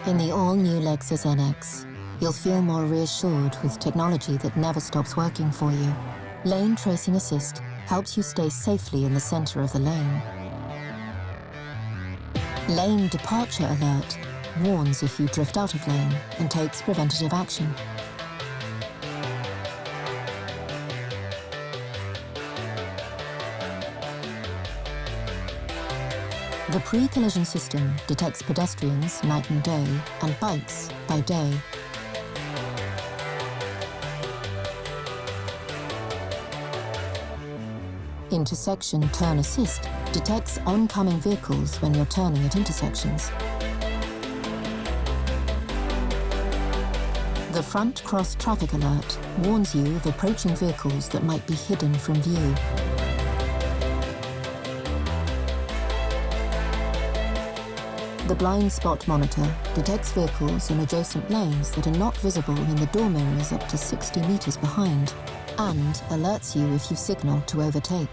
In the all-new Lexus NX, you'll feel more reassured with technology that never stops working for you. Lane Tracing Assist helps you stay safely in the center of the lane. Lane Departure Alert warns if you drift out of lane and takes preventative action. The pre-collision system detects pedestrians night and day and bikes by day. Intersection Turn Assist detects oncoming vehicles when you're turning at intersections. The Front Cross Traffic Alert warns you of approaching vehicles that might be hidden from view. The Blind Spot Monitor detects vehicles in adjacent lanes that are not visible in the door mirrors up to 60 meters behind, and alerts you if you signal to overtake.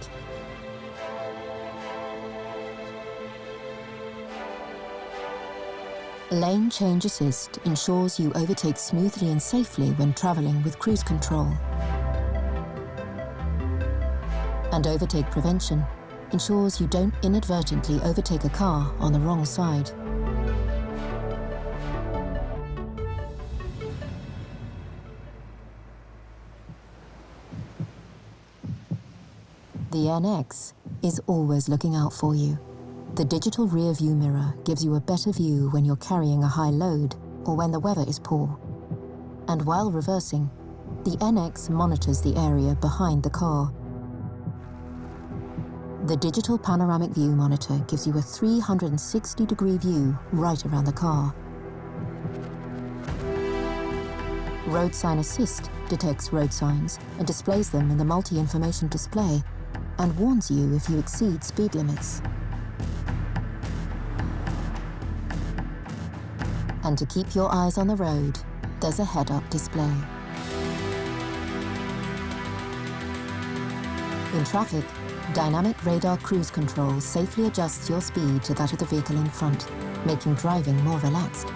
Lane Change Assist ensures you overtake smoothly and safely when traveling with cruise control. And Overtake Prevention ensures you don't inadvertently overtake a car on the wrong side. The NX is always looking out for you. The digital rear view mirror gives you a better view when you're carrying a high load or when the weather is poor. And while reversing, the NX monitors the area behind the car. The digital panoramic view monitor gives you a 360-degree view right around the car. Road Sign Assist detects road signs and displays them in the multi-information display and warns you if you exceed speed limits. And to keep your eyes on the road, there's a head-up display. In traffic, Dynamic Radar Cruise Control safely adjusts your speed to that of the vehicle in front, making driving more relaxed.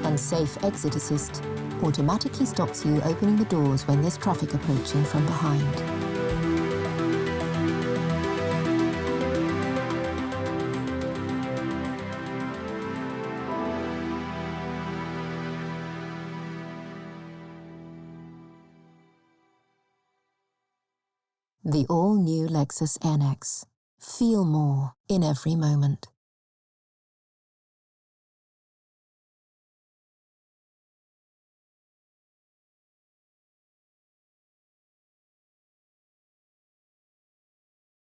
And Safe Exit Assist automatically stops you opening the doors when there's traffic approaching from behind. The all-new Lexus NX. Feel more in every moment.